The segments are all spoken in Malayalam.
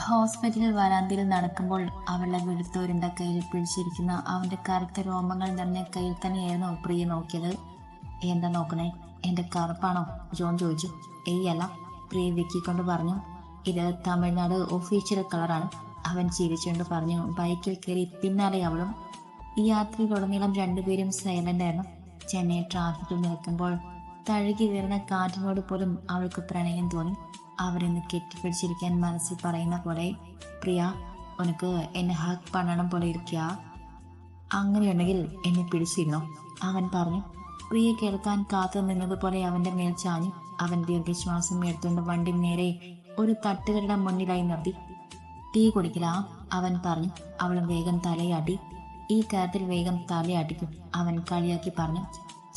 ഹോസ്പിറ്റൽ വരാന്തയിൽ നടക്കുമ്പോൾ അവളുടെ വെളുത്തോരുണ്ട കയ്യിൽ പിടിച്ചിരിക്കുന്ന അവന്റെ കറുത്ത രോമങ്ങൾ നിറഞ്ഞ കയ്യിൽ തന്നെയായിരുന്നു പ്രിയ നോക്കിയത്. എന്താ നോക്കണേ, എന്റെ കറുപ്പാണോ? ജോൺ ചോദിച്ചു. അല്ല, പ്രിയ വിക്കിക്കൊണ്ട് പറഞ്ഞു. ഇത് തമിഴ്നാട് ഒഫീഷ്യൽ കളറാണ്. അവൻ ചിരിച്ചുകൊണ്ട് പറഞ്ഞു. ബൈക്കിൽ കയറി പിന്നാലെ അവളും. ഈ യാത്രയിലുടനീളം രണ്ടുപേരും സൈലന്റ് ആയിരുന്നു. ചെന്നൈ ട്രാഫിക്കിൽ നിൽക്കുമ്പോൾ തഴുകി വരുന്ന കാറ്റിനോട് പോലും അവൾക്ക് പ്രണയം തോന്നി. അവരെന്ന് കെട്ടിപ്പിടിച്ചിരിക്കാൻ മനസ്സിൽ പറയുന്ന പോലെ, പ്രിയ ഉനക്ക് എന്നെ ഹഗ് പണണം പോലെ ഇരിക്കുക, അങ്ങനെയുണ്ടെങ്കിൽ എന്നെ പിടിച്ചിരുന്നോ? അവൻ പറഞ്ഞു. പ്രിയ കേൾക്കാൻ കാത്തു നിന്നതുപോലെ അവന്റെ മേൽ ചാഞ്ഞു. അവൻ ദീർഘശ്വാസം എടുത്തുകൊണ്ട് വണ്ടി നേരെ ഒരു തട്ടുകരുടെ മുന്നിലായി നിർത്തി. ടീ കുടിക്കലാ? അവൻ പറഞ്ഞു. അവൾ വേഗം തലയാട്ടി. ഈ കാര്യത്തിൽ വേഗം തലയാട്ടിക്കും, അവൻ കളിയാക്കി പറഞ്ഞു.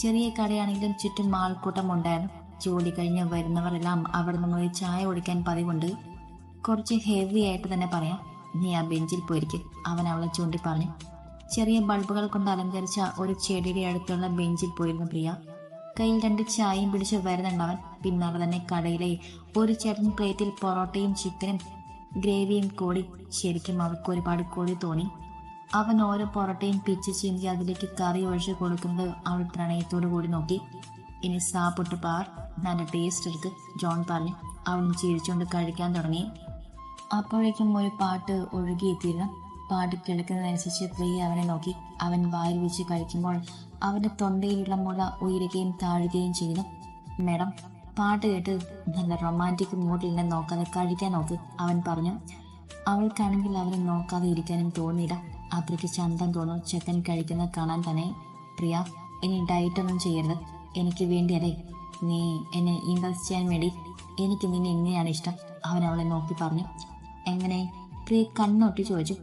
ചെറിയ കടയാണെങ്കിലും ചുറ്റും ആൾക്കൂട്ടം ഉണ്ടായിരുന്നു. ജോലി കഴിഞ്ഞ് വരുന്നവരെല്ലാം അവിടെ നിന്ന് ഒരു ചായ കുടിക്കാൻ പതിവുണ്ട്. കുറച്ച് ഹെവി ആയിട്ട് തന്നെ പറയാം. നീ ആ ബെഞ്ചിൽ പോയിരിക്കും, അവൻ അവളെ ചൂണ്ടി പറഞ്ഞു. ചെറിയ ബൾബുകൾ കൊണ്ട് അലങ്കരിച്ച ഒരു ചെടിയുടെ അടുത്തുള്ള ബെഞ്ചിൽ പോയിരുന്നു പ്രിയ. കയ്യിൽ 2 ചായയും പിടിച്ച് വരുന്നുണ്ടവൻ. പിന്നാലെ തന്നെ കടയിലെ ഒരു ചേട്ടൻ പ്ലേറ്റിൽ പൊറോട്ടയും ചിക്കനും ഗ്രേവിയും കൂടി. ശരിക്കും അവൾക്ക് ഒരുപാട് കൂടി തോന്നി. അവൻ ഓരോ പൊറോട്ടയും പിച്ച് ചീന്തി അതിലേക്ക് കറി ഒഴിച്ച് കൊടുക്കുന്നത് അവൾ പ്രണയത്തോടു കൂടി നോക്കി. ഇനി സാപ്പിട്ട് പാർ, നല്ല ടേസ്റ്റ് എടുക്ക്, ജോൺ പറഞ്ഞു. അവൻ ചിരിച്ചുകൊണ്ട് കഴിക്കാൻ തുടങ്ങി. അപ്പോഴേക്കും ഒരു പാട്ട് ഒഴുകിയെത്തിയിരുന്നു. പാട്ട് കേൾക്കുന്നതനുസരിച്ച് പ്രിയ അവനെ നോക്കി. അവൻ വായിൽ വെച്ച് കഴിക്കുമ്പോൾ അവന്റെ തൊണ്ടയിലുള്ള മുള ഉയരുകയും താഴുകയും ചെയ്തു. മേഡം, പാട്ട് കേട്ട് നല്ല റൊമാൻറ്റിക് മൂഡിൽ നിന്ന് നോക്കാതെ കഴിക്കാൻ നോക്ക്, അവൻ പറഞ്ഞു. അവൾക്കാണെങ്കിൽ അവനെ നോക്കാതെ ഇരിക്കാനും തോന്നിയില്ല. അത്രയ്ക്ക് ചന്തം തോന്നും ചെക്കൻ കഴിക്കുന്ന കാണാൻ തന്നെ. പ്രിയ, ഇനി ഡയറ്റൊന്നും ചെയ്യരുത്, എനിക്ക് വേണ്ടിയല്ലേ, നീ എന്നെ ഇംപ്രസ് ചെയ്യാൻ വേണ്ടി. എനിക്ക് നിന്നെ എങ്ങനെയാണ് ഇഷ്ടം, അവൻ അവളെ നോക്കി പറഞ്ഞു. എങ്ങനെ? പ്രിയ കണ്ണൊട്ടി ചോദിച്ചു.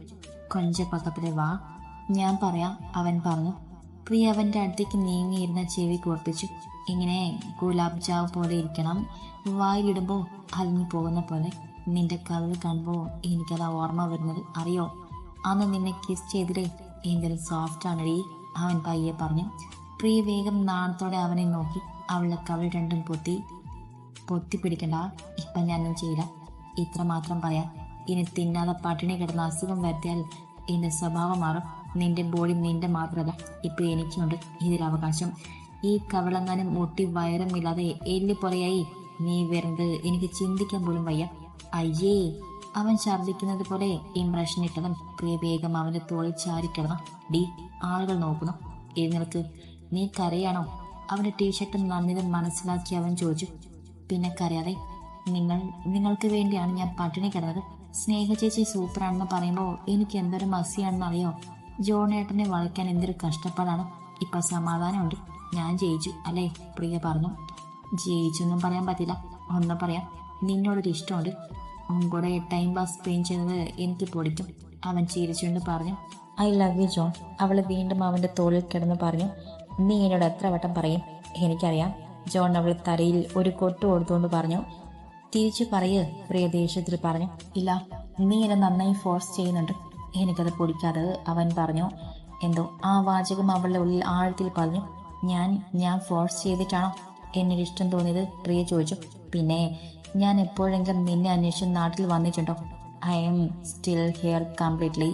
കൊഞ്ച പക്കത്തിലെ വാ, ഞാൻ പറയാം, അവൻ പറഞ്ഞു. പ്രിയ അവൻ്റെ അടുത്തേക്ക് നീങ്ങിയിരുന്ന ചെവി കൂർപ്പിച്ചു. ഇങ്ങനെ ഗുലാബ് ജാവ് പോലെ ഇരിക്കണം, വായിലിടുമ്പോൾ അലിഞ്ഞു പോകുന്ന പോലെ. നിന്റെ കവിൾ കാണുമ്പോൾ എനിക്കതാ ഓർമ്മ വരുന്നത്, അറിയോ? അന്ന് നിന്നെ കിസ് ചെയ്തിട്ടേ എന്തൊരു സോഫ്റ്റ് ആണടി, അവൻ പയ്യെ പറഞ്ഞു. പ്രിയ വേഗം നാണത്തോടെ അവനെ നോക്കി. അവളുടെ കവിൾ രണ്ടും പൊത്തി പിടിക്കണ്ട, ഇപ്പം ഞാനൊന്നും ചെയ്യില്ല, ഇത്ര മാത്രം പറയാം. ഇനി തിന്നാതെ പട്ടിണി കിടന്ന അസുഖം വരുത്തിയാൽ എൻ്റെ സ്വഭാവം മാറും. നിന്റെ ബോഡി നിന്റെ മാത്രമല്ല, ഇപ്പം എനിക്കുണ്ട് ഇതിൽ അവകാശം. ഈ കവിളങ്ങാനും മുട്ടി വയറുമില്ലാതെ എല്ലി പോലെയായി നീ വരുന്നത് എനിക്ക് ചിന്തിക്കാൻ പോലും വയ്യ. അയ്യേ, അവൻ ഛർദ്ദിക്കുന്നത് പോലെ ഇംപ്രഷൻ ഇട്ടതും പ്രിയ വേഗം അവൻ്റെ തോളിൽ ചാരിക്കിടന്നു. ഡി, ആളുകൾ നോക്കുന്നു, എഴുന്നേൽക്ക്. നീ കരയാണോ? അവൻ്റെ ടീഷർട്ട് നന്ദിതം മനസ്സിലാക്കി അവൻ ചോദിച്ചു. പിന്നെ കരയാതെ. നിങ്ങൾക്ക് വേണ്ടിയാണ് ഞാൻ പട്ടിണി കിടന്നത്. സ്നേഹ ചേച്ചി സൂപ്പറാണെന്ന് പറയുമ്പോൾ എനിക്ക് എന്തൊരു മസിയാണെന്ന് അറിയോ? ജോണേട്ടനെ വളയ്ക്കാൻ എന്തൊരു കഷ്ടപ്പാടാണ്. ഇപ്പം സമാധാനമുണ്ട്, ഞാൻ ജയിച്ചു അല്ലേ? പ്രിയ പറഞ്ഞു. ജയിച്ചൊന്നും പറയാൻ പറ്റില്ല, ഒന്നും പറയാം, നിന്നോടൊരു ഇഷ്ടമുണ്ട്. കൂടെ ടൈം പാസ് സ്പെയിൻ ചെയ്തത് എനിക്ക് പൊടിക്കും, അവൻ ചിരിച്ചുകൊണ്ട് പറഞ്ഞു. ഐ ലവ് യു ജോൺ, അവൾ വീണ്ടും അവൻ്റെ തോളിൽ കിടന്ന് പറഞ്ഞു. നീ എന്നോട് എത്ര വട്ടം പറയും, എനിക്കറിയാം, ജോൺ അവൾ തലയിൽ ഒരു കൊട്ടു കൊടുത്തുകൊണ്ട് പറഞ്ഞു. തിരിച്ചു പറയ്, പ്രിയ ദേഷ്യത്തിൽ പറഞ്ഞു. ഇല്ല, നീ എന്നെ നന്നായി ഫോഴ്സ് ചെയ്യുന്നുണ്ട്, എനിക്കത് പൊടിക്കാതെ, അവൻ പറഞ്ഞു. എന്തോ ആ വാചകം അവളുടെ ഉള്ളിൽ ആഴത്തിൽ പറഞ്ഞു. ഞാൻ ഫോഴ്സ് ചെയ്തിട്ടാണോ എന്നൊരു ഇഷ്ടം തോന്നിയത്? പ്രിയ ചോദിച്ചു. പിന്നെ ഞാൻ എപ്പോഴെങ്കിലും നിന്നെ അന്വേഷിച്ച് നാട്ടിൽ വന്നിട്ടുണ്ടോ? I am still here completely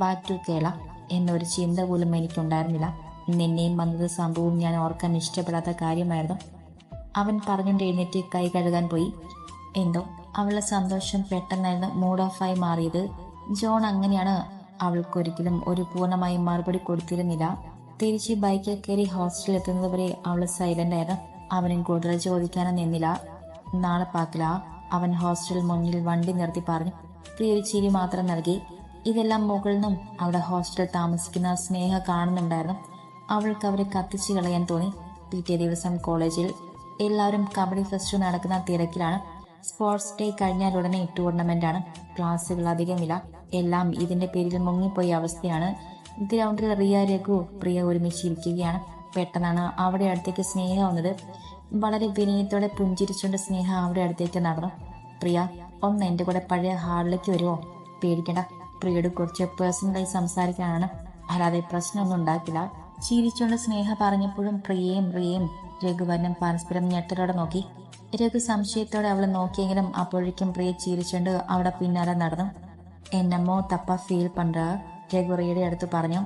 back to Kerala എന്നൊരു ചിന്ത പോലും എനിക്കുണ്ടായിരുന്നില്ല. നിന്നെയും വന്നത് സംഭവവും ഞാൻ ഓർക്കാൻ ഇഷ്ടപ്പെടാത്ത കാര്യമായിരുന്നു, അവൻ പറഞ്ഞുകൊണ്ട് എഴുന്നേറ്റ് കൈ കഴുകാൻ പോയി. എന്തോ അവളുടെ സന്തോഷം പെട്ടെന്നായിരുന്നു മൂഡ് ഓഫായി മാറിയത്. ജോൺ അങ്ങനെയാണ് അവൾക്കൊരിക്കലും ഒരു പൂർണ്ണമായി മറുപടി കൊടുത്തിരുന്നില്ല. തിരിച്ച് ബൈക്കിൽ കയറി ഹോസ്റ്റലിൽ എത്തുന്നത് വരെ അവൾ സൈലന്റ് ആയിരുന്നു. അവനും കൂടുതൽ ചോദിക്കാനും നിന്നില്ല. നാളെ പാക്കില്ല, അവൻ ഹോസ്റ്റൽ മുന്നിൽ വണ്ടി നിർത്തി പറഞ്ഞു. പ്രിയ ഒരു ചിരി മാത്രം നൽകി. ഇതെല്ലാം മുകളിൽ നിന്നും അവിടെ ഹോസ്റ്റലിൽ താമസിക്കുന്ന സ്നേഹ കാണുന്നുണ്ടായിരുന്നു. അവൾക്ക് അവരെ കത്തിച്ചു കളയാൻ തോന്നി. പിറ്റേ ദിവസം കോളേജിൽ എല്ലാവരും കബഡി ഫെസ്റ്റ് നടക്കുന്ന തിരക്കിലാണ്. സ്പോർട്സ് ഡേ കഴിഞ്ഞാൽ ഉടനെ ടൂർണമെന്റാണ്. ക്ലാസ്സുകൾ അധികമില്ല, എല്ലാം ഇതിന്റെ പേരിൽ മുങ്ങിപ്പോയ അവസ്ഥയാണ്. ഗ്രൗണ്ടിൽ റിയ, രഘു, പ്രിയ ഒരുമിച്ചിരിക്കുകയാണ്. പെട്ടെന്നാണ് അവിടെ അടുത്തേക്ക് സ്നേഹ വന്നത്. വളരെ വിനയത്തോടെ പുഞ്ചിരിച്ചുകൊണ്ട് സ്നേഹ അവിടെ അടുത്തേക്ക് നടന്നു. പ്രിയ, ഒന്ന് എൻ്റെ കൂടെ പഴയ ഹാളിലേക്ക് വരുമോ? പേടിക്കണ്ട, പ്രിയയോട് കുറച്ച് പേഴ്സണലായി സംസാരിക്കാനാണ്, അല്ലാതെ പ്രശ്നമൊന്നും ഉണ്ടാക്കില്ല, ചിരിച്ചുകൊണ്ട് സ്നേഹ പറഞ്ഞപ്പോഴും പ്രിയയും രഘുവരനും പരസ്പരം ഞെട്ടലോടെ നോക്കി. രഘു സംശയത്തോടെ അവളെ നോക്കിയെങ്കിലും അപ്പോഴേക്കും പ്രിയ ചിരിച്ചുകൊണ്ട് അവിടെ പിന്നാലെ നടന്നു. എന്നമ്മോ തപ്പ ഫീൽ പണ്ട, രഘു പ്രിയയുടെ അടുത്ത് പറഞ്ഞു.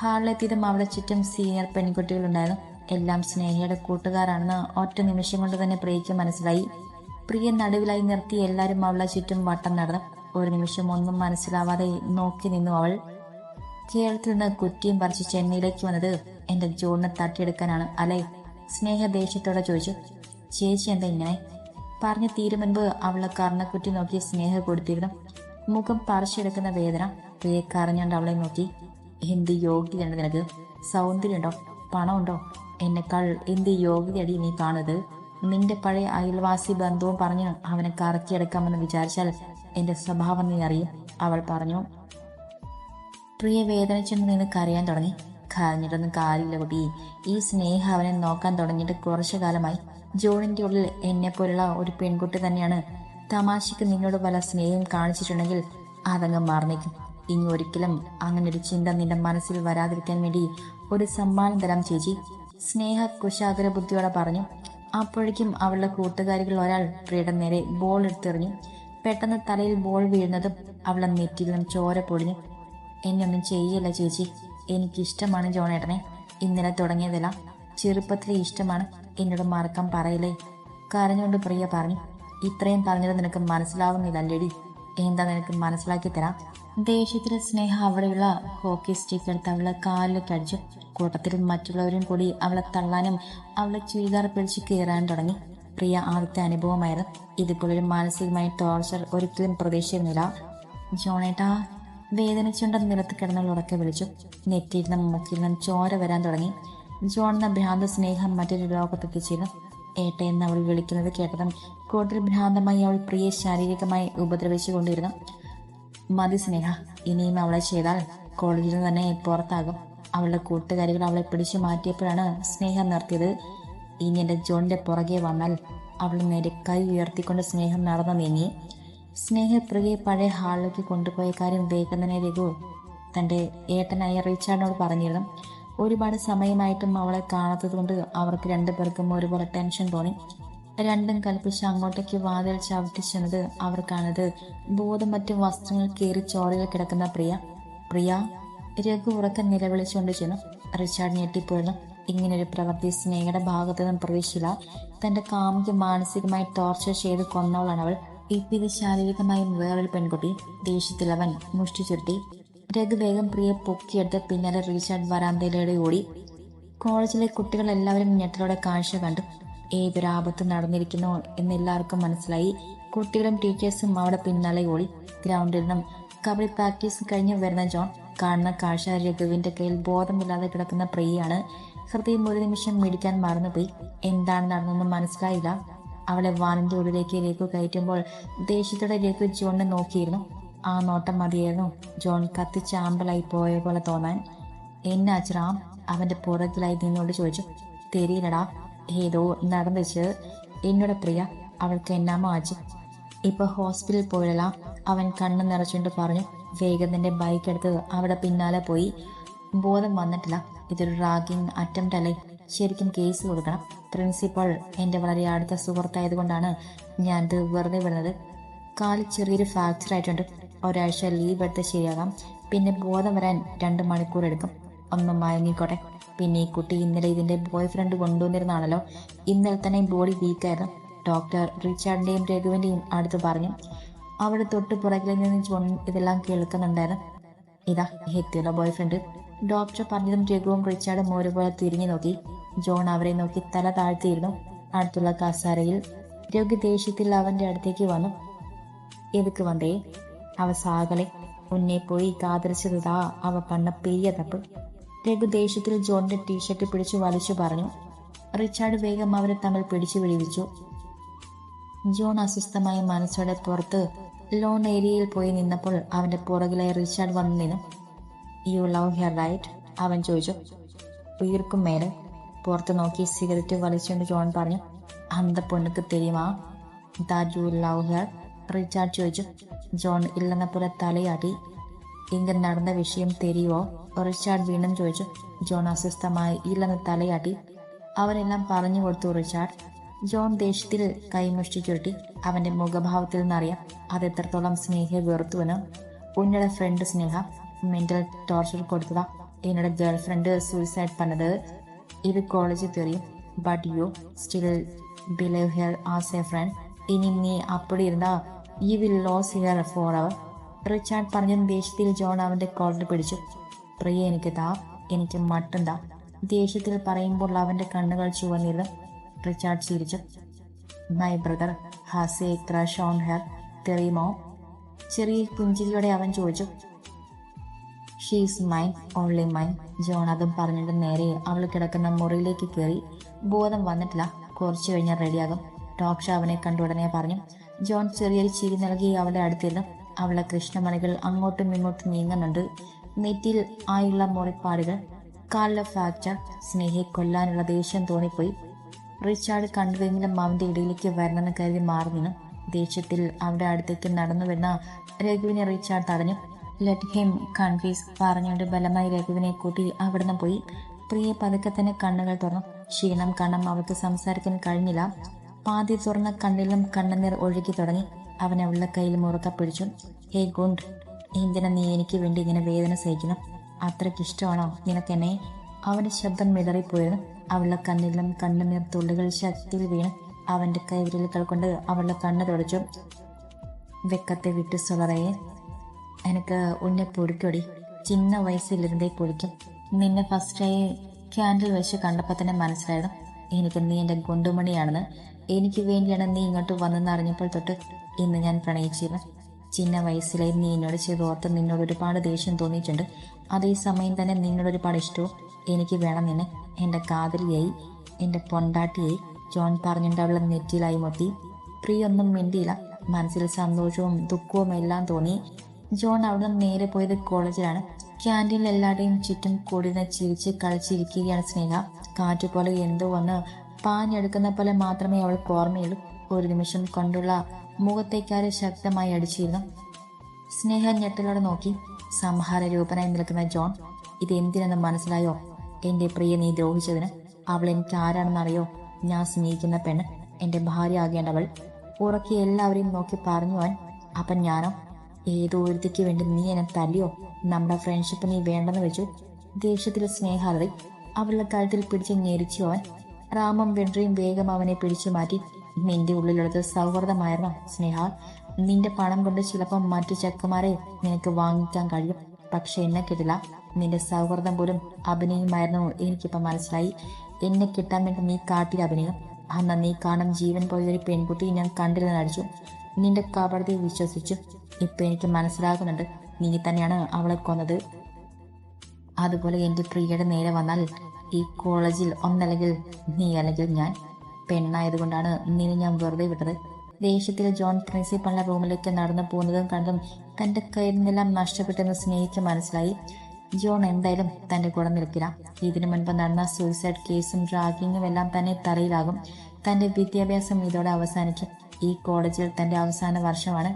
ഹാളിലെത്തിയതും അവിടെ ചുറ്റും സീനിയർ പെൺകുട്ടികളുണ്ടായിരുന്നു. എല്ലാം സ്നേഹയുടെ കൂട്ടുകാരാണെന്ന് ഒറ്റ നിമിഷം കൊണ്ട് തന്നെ പ്രിയയ്ക്ക് മനസ്സിലായി. പ്രിയ നടുവിലായി നിർത്തി എല്ലാവരും അവളെ ചുറ്റും വട്ടം നടന്നു. ഒരു നിമിഷം ഒന്നും മനസ്സിലാവാതെ നോക്കി നിന്നു അവൾ. കേരളത്തിൽ നിന്ന് കുറ്റിയും പറിച്ച് ചെന്നൈയിലേക്ക് വന്നത് എന്റെ ജോണിനെ തട്ടിയെടുക്കാനാണ് അല്ലേ? സ്നേഹ ദേഷ്യത്തോടെ ചോദിച്ചു. ചേച്ചി എന്താ ഇങ്ങനെ? പറഞ്ഞു തീരും മുൻപ് അവളെ കർണക്കുറ്റി നോക്കി സ്നേഹ കൊടുത്തിരുന്നു. മുഖം പറിച്ചെടുക്കുന്ന വേദന. പ്രിയ കരഞ്ഞുകൊണ്ട് അവളെ നോക്കി. എന്ത് യോഗ്യതയുണ്ട് നിനക്ക്? സൗന്ദര്യമുണ്ടോ? പണമുണ്ടോ? എന്നെക്കാൾ എന്ത് യോഗ്യതയടി നീ കാണുന്നത്? നിന്റെ പഴയ അയൽവാസി ബന്ധവും പറഞ്ഞ് അവനെ കറക്കിയെടുക്കാമെന്ന് വിചാരിച്ചാൽ എന്റെ സ്വഭാവം നീ അറിയും, അവൾ പറഞ്ഞു. പ്രിയ വേദനിച്ചെന്ന് നിന്ന് കരയാൻ തുടങ്ങി. കരഞ്ഞിട്ടൊന്നും കാര്യമില്ല കുട്ടി. ഈ സ്നേഹ അവനെ നോക്കാൻ തുടങ്ങിയിട്ട് കുറച്ചു കാലമായി. ജോണിന്റെ ഉള്ളിൽ എന്നെപ്പോലുള്ള ഒരു പെൺകുട്ടി തന്നെയാണ്. തമാശയ്ക്ക് നിന്നോട് പല സ്നേഹം കാണിച്ചിട്ടുണ്ടെങ്കിൽ അതങ്ങ് മറന്നേക്കും. ഇനി ഒരിക്കലും അങ്ങനെ ഒരു ചിന്ത നിന്റെ മനസ്സിൽ വരാതിരിക്കാൻ വേണ്ടി ഒരു സമ്മാനം തരാം ചേച്ചി, സ്നേഹ കുശാഗ്ര ബുദ്ധിയോടെ പറഞ്ഞു. അപ്പോഴേക്കും അവളുടെ കൂട്ടുകാരികൾ ഒരാൾ പ്രിയയുടെ നേരെ ബോൾ എടുത്തെറിഞ്ഞു. പെട്ടെന്ന് തലയിൽ ബോൾ വീഴുന്നതും അവളെ നെറ്റിൽ നിന്നും ചോര പൊടിഞ്ഞു. എന്നൊന്നും ചെയ്യല്ല ചേച്ചി, എനിക്കിഷ്ടമാണ് ജോണേട്ടനെ. ഇന്നലെ തുടങ്ങിയതല്ല, ചെറുപ്പത്തിലെ ഇഷ്ടമാണ്. എന്നോട് മറക്കാൻ പറയില്ലേ, കരഞ്ഞുകൊണ്ട് പ്രിയ പറഞ്ഞു. ഇത്രയും പറഞ്ഞത് നിനക്ക് മനസ്സിലാവുന്നില്ലല്ലേടി? എന്താ നിനക്ക് മനസ്സിലാക്കി തരാം. ദേഷ്യത്തിലെ സ്നേഹ അവിടെയുള്ള ഹോക്കി സ്റ്റിക്ക് എടുത്ത് അവളെ കാലിലേക്ക് അടിച്ചു. കൂട്ടത്തിൽ മറ്റുള്ളവരും കൂടി അവളെ തള്ളാനും അവളെ ചുരിദാർ പിടിച്ച് കയറാൻ തുടങ്ങി. പ്രിയ ആദ്യത്തെ അനുഭവമായിരുന്നു. ഇതുപോലൊരു മാനസികമായ ടോർച്ചർ ഒരിക്കലും പ്രതീക്ഷിച്ചിരുന്നില്ല. ജോണേട്ടാ, വേദനിച്ചുകൊണ്ട് നിലത്ത് കിടന്നുള്ള ഉറക്കെ വിളിച്ചു. നെറ്റിയിരുന്ന മൂക്കിൽ നിന്നും ചോര വരാൻ തുടങ്ങി. ജോൺ എന്ന ഭ്രാന്ത സ്നേഹം മറ്റൊരു ലോകത്തെത്തിച്ചിരുന്നു. ഏട്ടയെന്ന് അവൾ വിളിക്കുന്നത് കേട്ടതും കൂടുതൽ ഭ്രാന്തമായി അവൾ പ്രിയെ ശാരീരികമായി ഉപദ്രവിച്ചുകൊണ്ടിരുന്നു. മതി സ്നേഹ, ഇനിയും അവളെ ചെയ്താൽ കോളേജിൽ നിന്ന് തന്നെ പുറത്താകും. അവളുടെ കൂട്ടുകാരികൾ അവളെ പിടിച്ചു മാറ്റിയപ്പോഴാണ് സ്നേഹം നിർത്തിയത്. ഇനി എൻ്റെ ജോണിന്റെ പുറകെ വന്നാൽ അവൾ നേരെ കൈ ഉയർത്തിക്കൊണ്ട് സ്നേഹം നടന്നു നീങ്ങി. സ്നേഹ പ്രിയെ പഴയ ഹാളിലേക്ക് കൊണ്ടുപോയ കാര്യം വേഗം തന്നെ രഘു തൻ്റെ ഏട്ടനായ റിച്ചാർഡിനോട് പറഞ്ഞിരുന്നു. ഒരുപാട് സമയമായിട്ടും അവളെ കാണാത്തത് കൊണ്ട് അവർക്ക് രണ്ടുപേർക്കും ഒരുപോലെ ടെൻഷൻ തോന്നി. രണ്ടും കൽപ്പിച്ച് അങ്ങോട്ടേക്ക് വാതിൽ ചവിട്ടിച്ചെന്നത് അവർ കാണുന്നത് ബോധം മറ്റു വസ്ത്രങ്ങൾ കീറി ചോരയിൽ കിടക്കുന്ന പ്രിയ. പ്രിയ, രഘു ഉറക്കം നിലവിളിച്ചുകൊണ്ട് ചെന്നു. റിച്ചാർഡ് ഞെട്ടിപ്പോയിരുന്നു. ഇങ്ങനൊരു പ്രവൃത്തി സ്നേഹയുടെ ഭാഗത്തു നിന്നും പ്രതീക്ഷിച്ചില്ല. തന്റെ കാമുക്ക് മാനസികമായി ടോർച്ചർ ചെയ്ത് കൊന്നവളാണ് അവൾ. ഇപ്പം ഇത് ശാരീരികമായും വേറൊരു പെൺകുട്ടി. ദേഷ്യത്തിൽ അവൻ മുഷ്ടി ചുരുട്ടി. രഘു വേഗം പ്രിയെ പൊക്കിയെടുത്ത് പിന്നാലെ റിച്ചാർഡ് വരാന്തയിലൂടെ ഓടി. കോളേജിലെ കുട്ടികൾ എല്ലാവരും ഞെട്ടലോടെ കാഴ്ച കണ്ടു. ഏതൊരാപത്ത് നടന്നിരിക്കുന്നു എന്നെല്ലാവർക്കും മനസ്സിലായി. കുട്ടികളും ടീച്ചേഴ്സും അവിടെ പിന്നാലെ ഓടി. ഗ്രൗണ്ടിൽ നിന്നും കബഡി പ്രാക്ടീസ് കഴിഞ്ഞ് വരുന്ന ജോൺ കാണുന്ന കാഴ്ച രഘുവിന്റെ കയ്യിൽ ബോധമില്ലാതെ കിടക്കുന്ന പ്രിയയാണ്. ഹൃദയം ഒരു നിമിഷം മിടിക്കാൻ മറന്നുപോയി. എന്താണ് നടന്നതെന്ന് മനസ്സിലായില്ല. അവളെ വാനിന്റെ ഉള്ളിലേക്ക് രഘു കയറ്റുമ്പോൾ ദേഷ്യത്തോടെ രഘു ജോണിനെ നോക്കിയിരുന്നു. ആ നോട്ടം മതിയായിരുന്നു ജോൺ കത്തിച്ചാമ്പലായി പോയ പോലെ തോന്നാൻ. എന്നാച്ചറാം, അവന്റെ പുറകിലായി നിന്നോട് ചോദിച്ചു. തെരിയില്ലടാ, ഏതോ നടന്നിച്ച് എന്നോട് പ്രിയ, അവൾക്ക് എന്നാമോ ആച്ചു. ഇപ്പൊ ഹോസ്പിറ്റലിൽ പോയില്ല, അവൻ കണ്ണു നിറച്ചുകൊണ്ട് പറഞ്ഞു. വേഗം തന്റെ ബൈക്ക് എടുത്ത് അവിടെ പിന്നാലെ പോയി. ബോധം വന്നിട്ടില്ല. ഇതൊരു റാഗിങ് അറ്റംപ്റ്റ് അല്ലേ? ശരിക്കും കേസ് കൊടുക്കണം. പ്രിൻസിപ്പൾ എൻ്റെ വളരെ അടുത്ത സുഹൃത്തായതുകൊണ്ടാണ് ഞാനിത് വെറുതെ വിടുന്നത്. കാലിൽ ചെറിയൊരു ഫ്രാക്ചർ ആയിട്ടുണ്ട്. ഒരാഴ്ച ലീവ് എടുത്ത് ശരിയാകാം. പിന്നെ ബോധം വരാൻ 2 മണിക്കൂർ എടുക്കും. ഒന്ന് മയങ്ങിക്കോട്ടെ. പിന്നെ ഈ കുട്ടി ഇന്നലെ ഇതിൻ്റെ ബോയ് ഫ്രണ്ട് കൊണ്ടുവന്നിരുന്നാണല്ലോ. ഇന്നലെ തന്നെ ബോഡി വീക്കായിരുന്നു. ഡോക്ടർ റിച്ചാർഡിൻ്റെയും രഘുവിൻ്റെയും അടുത്ത് പറഞ്ഞു. അവിടെ തൊട്ട് പുറകിൽ നിന്ന് ജോൺ ഇതെല്ലാം കേൾക്കുന്നുണ്ടായിരുന്നു. ഇതാ എത്തിയുള്ള ബോയ് ഫ്രണ്ട്, ഡോക്ടർ പറഞ്ഞതും രഘുവും റിച്ചാർഡും ഒരുപോലെ തിരിഞ്ഞു നോക്കി. ജോൺ അവരെ നോക്കി തല താഴ്ത്തിയിരുന്നു. അടുത്തുള്ള കസാരയിൽ രഘു ദേഷ്യത്തിൽ അവന്റെ അടുത്തേക്ക് വന്നു. എതുക്ക് വന്നേ? അവ സാകളെ ഉന്നെ പോയി കാതരിച്ചതാ അവ പണ്ണ പെരിയ തപ്പ്. രഘു ദേഷ്യത്തിൽ ജോണിന്റെ ടീഷർട്ട് പിടിച്ചു വലിച്ചു പറഞ്ഞു. റിച്ചാർഡ് വേഗം അവരെ തമ്മിൽ പിടിച്ചു വിടുവിച്ചു. ജോൺ അസ്വസ്ഥമായ മനസ്സോടെ പുറത്ത് ലോൺ ഏരിയയിൽ പോയി നിന്നപ്പോൾ അവന്റെ പുറകിലായി റിച്ചാർഡ് വന്നു നിന്നു. You love her right? അവൻ ചോദിച്ചു. ഉയർക്കും മേലെ പുറത്ത് നോക്കി സിഗരറ്റ് വലിച്ചുകൊണ്ട് ജോൺ പറഞ്ഞു. അന്ത പൊണ്ണുക്ക് തെരിയുമാ that you love her? Richard ചോദിച്ചു. ജോൺ ഇല്ലെന്ന പോലെ തലയാട്ടി. ഇങ്ങനെ നടന്ന വിഷയം തെരിയുവോ? റിച്ചാർഡ് വീണ്ടും ചോദിച്ചു. ജോൺ അസ്വസ്ഥമായി ഇല്ലെന്ന് തലയാട്ടി. അവരെല്ലാം പറഞ്ഞു കൊടുത്തു റിച്ചാർഡ്. ജോൺ ദേഷ്യത്തിൽ കൈമുഷ്ടി ചുരുട്ടി. അവന്റെ മുഖഭാവത്തിൽ നിന്നറിയാം അത് എത്രത്തോളം സ്നേഹയെ വെറുത്തുവെന്ന്. ഉന്നയുടെ ഫ്രണ്ട് സ്നേഹ മെന്റൽ ടോർച്ചർ കൊടുത്തതാ. എന്നോട് ഗേൾ ഫ്രണ്ട് സൂയിസൈഡ് പണത്. ഇത് കോളേജിൽ തെറിയും. But you still believe her as a friend. ഇനി നീ അപ്പടി ഇരുന്നാ you will lose her forever. Richard പറഞ്ഞ ദേഷ്യത്തിൽ ജോൺ അവന്റെ കോളർ പിടിച്ചു. പ്രിയ എനിക്ക് താ, എനിക്ക് മട്ടും താ. ദേഷ്യത്തിൽ പറയുമ്പോൾ അവന്റെ കണ്ണുകൾ ചുവന്നിരുന്നു. റിച്ചാർഡ് ചിരിച്ചു. My brother has a crush on her, തെറിയുമോ? ചെറിയ പുഞ്ചിരിയോടെ അവൻ ചോദിച്ചു. She's mine, only mine. John അതും പറഞ്ഞിട്ട് നേരെ അവൾ കിടക്കുന്ന മുറിയിലേക്ക് കയറി. ബോധം വന്നിട്ടില്ല, കുറച്ചു കഴിഞ്ഞാൽ റെഡിയാകും. ഡോക്ടർ അവനെ കണ്ട ഉടനെ പറഞ്ഞു. ജോൺ ചെറിയൊരു ചിരി നൽകി അവളുടെ അടുത്തിരുന്നു. അവളുടെ കൃഷ്ണമണികൾ അങ്ങോട്ടും ഇങ്ങോട്ടും നീങ്ങുന്നുണ്ട്. നെറ്റിയിൽ ആയുള്ള മുറിപ്പാടുകൾ, കാലിലെ ഫ്രാക്ചർ. സ്നേഹയെ കൊല്ലാനുള്ള ദേഷ്യം തോന്നിപ്പോയി. റിച്ചാർഡ് കണ്ടുവെങ്കിലും അവന്റെ ഇടയിലേക്ക് വരണമെന്ന് കരുതി മാറി നിന്നു. ദേഷ്യത്തിൽ അവരുടെ അടുത്തേക്ക് നടന്നു വരുന്ന രഘുവിനെ റിച്ചാർഡ് തടഞ്ഞു. ലെറ്റ് ഹിം കൺഫ്യൂസ് പറഞ്ഞുകൊണ്ട് ബലമായി രഘുവിനെ കൂട്ടി അവിടുന്ന് പോയി. പ്രിയ പതുക്കെ തന്നെ കണ്ണുകൾ തുറന്നു. ക്ഷീണം കാരണം അവൾക്ക് സംസാരിക്കാൻ കഴിഞ്ഞില്ല. പാതി തുറന്ന കണ്ണിലും കണ്ണുനീർ ഒഴുകി തുടങ്ങി. അവൻ അവളുടെ കയ്യിൽ മുറുക്ക പിടിച്ചു. ഹേ ഗുണ്ട്, എന്തിനാ നീ എനിക്ക് വേണ്ടി ഇങ്ങനെ വേദന സഹിക്കണം? അത്രയ്ക്ക് ഇഷ്ടമാണോ നിനക്കെന്നെ? അവന്റെ ശബ്ദം മിടറിപ്പോയിരുന്നു. അവളുടെ കണ്ണിലും കണ്ണുനീർ തുള്ളികൾ ശക്തിയിൽ വീണ്. അവന്റെ കൈവിരലുകൾ കൊണ്ട് അവളുടെ കണ്ണ് തുടച്ചു. വെക്കത്തെ വിട്ടു സൊളറയെ, എനിക്ക് ഉന്നെ പൊടിക്കൊടി. ചിന്ന വയസ്സിലിരുന്നേ പൊടിക്കും. നിന്നെ ഫസ്റ്റായി ക്യാൻഡിൽ വെച്ച് കണ്ടപ്പോൾ തന്നെ മനസ്സിലായിരുന്നു എനിക്ക് നീ എൻ്റെ ഗുണ്ടുമണിയാണെന്ന്. എനിക്ക് വേണ്ടിയാണ് നീ ഇങ്ങോട്ട് വന്നെന്ന് അറിഞ്ഞപ്പോൾ തൊട്ട് ഇന്ന് ഞാൻ പ്രണയിച്ചിരുന്നു. ചിന്ന വയസ്സിലെ നീ എന്നോട് ചെയ്ത് ഓർത്ത് നിന്നോട് ഒരുപാട് ദേഷ്യം തോന്നിയിട്ടുണ്ട്. അതേസമയം തന്നെ നിന്നോട് ഒരുപാട് ഇഷ്ടവും. എനിക്ക് വേണം നിന്നെ, എൻ്റെ കാതലിയായി, എൻ്റെ പൊണ്ടാട്ടിയായി. ജോൺ പറഞ്ഞിട്ട് അവളെ നെറ്റിയിലായി മൊത്തി. പ്രിയൊന്നും മിണ്ടിയില്ല. മനസ്സിൽ സന്തോഷവും ദുഃഖവും എല്ലാം തോന്നി. ജോൺ അവിടെ നിന്ന് നേരെ പോയത് കോളേജിലാണ്. ക്യാൻറ്റീനിൽ എല്ലാവരുടെയും ചുറ്റും കൂടിയിരുന്ന് ചിരിച്ച് കളിച്ചിരിക്കുകയാണ് സ്നേഹ. കാറ്റുപോലെ എന്തോ വന്ന് പാഞ്ഞെടുക്കുന്ന പോലെ മാത്രമേ അവൾക്ക് ഓർമ്മയുള്ളൂ. ഒരു നിമിഷം കൊണ്ടുള്ള മുഖത്തേക്കാരെ ശക്തമായി അടിച്ചിരുന്നു. സ്നേഹ ഞെട്ടലോടെ നോക്കി. സംഹാര രൂപനായി നിൽക്കുന്ന ജോൺ. ഇതെന്തിനെന്ന് മനസ്സിലായോ? എൻ്റെ പ്രിയ നീ ദ്രോഹിച്ചതിന്. അവൾ എനിക്ക് ആരാണെന്നറിയോ? ഞാൻ സ്നേഹിക്കുന്ന പെണ്ണ്, എൻ്റെ ഭാര്യ ആകേണ്ടവൾ. ഉറക്കി എല്ലാവരെയും നോക്കി പറഞ്ഞു അവൻ. അപ്പം ഞാനോ? ഏതോ ഒരുത്തിക്ക് വേണ്ടി നീ എന്നെ തല്ലിയോ? നമ്മുടെ ഫ്രണ്ട്ഷിപ്പ് നീ വേണ്ടെന്ന് വെച്ചു. ദേഷ്യത്തിൽ സ്നേഹാലറി അവളുടെ കഴുത്തിൽ പിടിച്ച് ഞെരിച്ചു അവൻ. റാമും വെൻട്രിയും വേഗം അവനെ പിടിച്ചു മാറ്റി. നിന്റെ ഉള്ളിലുള്ളത് സൗഹൃദമായിരുന്നോ സ്നേഹ? നിന്റെ പണം കൊണ്ട് ചിലപ്പം മറ്റു ചെക്കന്മാരെ നിനക്ക് വാങ്ങിക്കാൻ കഴിയും, പക്ഷെ എന്നെ കിട്ടില്ല. നിന്റെ സൗഹൃദം പോലും അഭിനയമായിരുന്നു. എനിക്കിപ്പം മനസ്സിലായി. എന്നെ കിട്ടാൻ വേണ്ടി നീ കാട്ടിൽ അഭിനയം. അന്ന് നീ കാണാൻ ജീവൻ പോയൊരു പെൺകുട്ടി ഞാൻ കണ്ടിരുന്ന് നടിച്ചു. നിന്റെ കപടതയെ വിശ്വസിച്ചു. ഇപ്പൊ എനിക്ക് മനസ്സിലാകുന്നുണ്ട്, നീ തന്നെയാണ് അവളെ കൊന്നത്. അതുപോലെ എൻ്റെ പ്രിയയുടെ നേരെ വന്നാൽ ഈ കോളേജിൽ ഒന്നല്ലെങ്കിൽ നീ അല്ലെങ്കിൽ ഞാൻ. പെണ്ണായതുകൊണ്ടാണ് നിന്നെ ഞാൻ വെറുതെ വിട്ടത്. ദേഷ്യത്തിൽ ജോൺ പ്രിൻസിപ്പളിന്റെ റൂമിലേക്ക് നടന്നു പോകുന്നതും കണ്ടും തൻ്റെ കയ്യിൽ നിന്നെല്ലാം നഷ്ടപ്പെട്ടെന്ന് സ്നേഹിക്ക് മനസ്സിലായി. ജോൺ എന്തായാലും തൻ്റെ കൂടെ നിൽക്കില്ല. ഇതിനു മുൻപ് നടന്ന സൂയിസൈഡ് കേസും റാഗിങ്ങും എല്ലാം തന്നെ തറയിലാകും. തൻ്റെ വിദ്യാഭ്യാസം ഇതോടെ അവസാനിക്കും. ഈ കോളേജിൽ തൻ്റെ അവസാന വർഷമാണ്.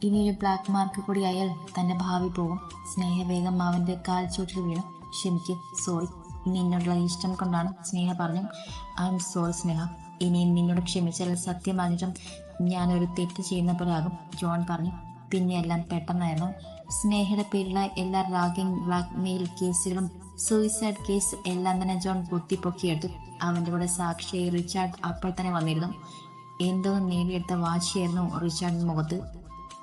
ഇനിയൊരു ബ്ലാക്ക് മാർക്ക് കൂടി ആയാൽ തൻ്റെ ഭാവി പോകും. സ്നേഹവേഗം അവൻ്റെ കാൽ ചൂട്ടിൽ വീണു. ക്ഷമിക്ക്, സോറി. നിന്നോടുള്ള ഇഷ്ടം കൊണ്ടാണ്. സ്നേഹ പറഞ്ഞു. ഐ എം സോറി സ്നേഹ. ഇനിയും നിന്നോട് ക്ഷമിച്ചാൽ സത്യം പറഞ്ഞിട്ടും ഞാനൊരു തെറ്റ് ചെയ്യുന്ന പോലെ ആകും. ജോൺ പറഞ്ഞു. പിന്നെ എല്ലാം പെട്ടെന്നായിരുന്നു. സ്നേഹയുടെ പേരിലുള്ള എല്ലാ റാഗിങ്, ബ്ലാക്ക് മെയിൽ കേസുകളും സൂയിസൈഡ് കേസ് എല്ലാം തന്നെ ജോൺ കുത്തിപ്പൊക്കിയെടുത്തു. അവൻ്റെ കൂടെ സാക്ഷിയായി റിച്ചാർഡ് അപ്പോൾ തന്നെ വന്നിരുന്നു. എന്തോ നേടിയെടുത്ത വാശിയായിരുന്നു റിച്ചാർഡിന്റെ മുഖത്ത്.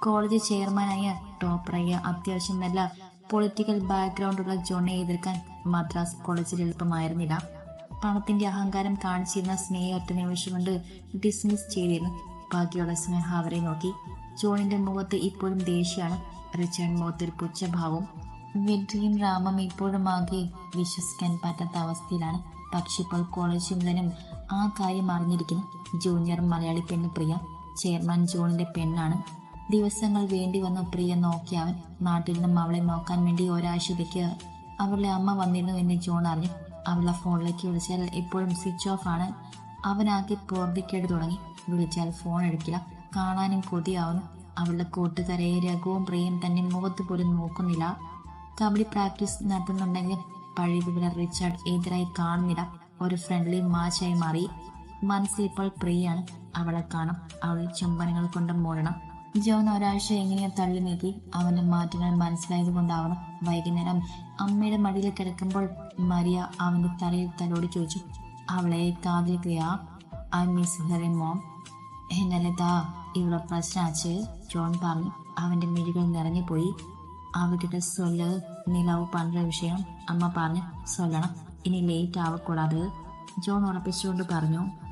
കോളേജ് ചെയർമാനായ ടോപ്പറായ അത്യാവശ്യം നല്ല പൊളിറ്റിക്കൽ ബാക്ക്ഗ്രൗണ്ടുള്ള ജോണിനെ എതിർക്കാൻ മദ്രാസ് കോളേജിൽ എളുപ്പമായിരുന്നില്ല. പണത്തിന്റെ അഹങ്കാരം കാണിച്ചിരുന്ന സ്നേഹ ഒറ്റ നിമിഷം കൊണ്ട് ഡിസ്മിസ് ചെയ്തിരുന്നു. ബാക്കിയുള്ള സ്നേഹ അവരെ നോക്കി. ജോണിന്റെ മുഖത്ത് ഇപ്പോഴും ദേഷ്യമാണ്. റിച്ചാർഡ് മുഖത്തൊരു പുച്ഛഭാവവും. വെഡ്രിയും റാമും ഇപ്പോഴും ആകെ വിശ്വസിക്കാൻ പറ്റാത്ത അവസ്ഥയിലാണ്. പക്ഷെ ഇപ്പോൾ കോളേജ് മുഴുവനും ആ കാര്യം അറിഞ്ഞിരിക്കുന്നു. ജൂനിയർ മലയാളി പെണ്ണ് പ്രിയ ചെയർമാൻ ജോണിന്റെ പെണ്ണാണ്. ദിവസങ്ങൾ വേണ്ടി വന്നു പ്രിയ നോക്കി അവൻ. നാട്ടിൽ നിന്നും അവളെ നോക്കാൻ വേണ്ടി ഒരാഴ്ചത്തേക്ക് അവളുടെ അമ്മ വന്നിരുന്നു എന്ന് ജോൺ അറിഞ്ഞു. അവളുടെ ഫോണിലേക്ക് വിളിച്ചാൽ എപ്പോഴും സ്വിച്ച് ഓഫ് ആണ്. അവനാക്കി പോർതിക്കേട് തുടങ്ങി. വിളിച്ചാൽ ഫോൺ എടുക്കില്ല. കാണാനും കൊതിയാവുന്നു. അവളുടെ കൂട്ടുകാരെ രഘുവും പ്രിയയും തന്നെ മുഖത്ത് പോലും നോക്കുന്നില്ല. കബഡി പ്രാക്ടീസ് നടത്തുന്നുണ്ടെങ്കിലും പഴയതുപോലെ റിച്ചാർഡ് എതിരായി കാണുന്നില്ല. ഒരു ഫ്രണ്ട്ലി മാച്ചായി മാറി. മനസ്സിൽ ഇപ്പോൾ പ്രിയാണ്. അവളെ കാണും, അവളെ ചുംബനങ്ങൾ കൊണ്ട് മൂടണം. ജോൺ ഒരാഴ്ച എങ്ങനെയോ തള്ളി നീക്കി. അവന്റെ മാറ്റങ്ങൾ മനസ്സിലായത് കൊണ്ടാവണം വൈകുന്നേരം അമ്മയുടെ മടിയിൽ കിടക്കുമ്പോൾ മരിയ അവന്റെ തലയിൽ തലോടി ചോദിച്ചു, അവളെ കാതിരിക്കുകയാ? I miss her mom. എന്നല്ലതാ ഇവിടെ പ്രശ്നാച്ച്, ജോൺ പറഞ്ഞു. അവന്റെ മിഴികൾ നിറഞ്ഞുപോയി. അവകിட்ட சொல்லு, നീ ലവ് പண்ற വിഷയം അമ്മ പറഞ്ഞു. சொல்லണം, ഇനി ലേറ്റ് ആവക്കൂടാതെ, ജോൺ ഉറപ്പിച്ചുകൊണ്ട് പറഞ്ഞു.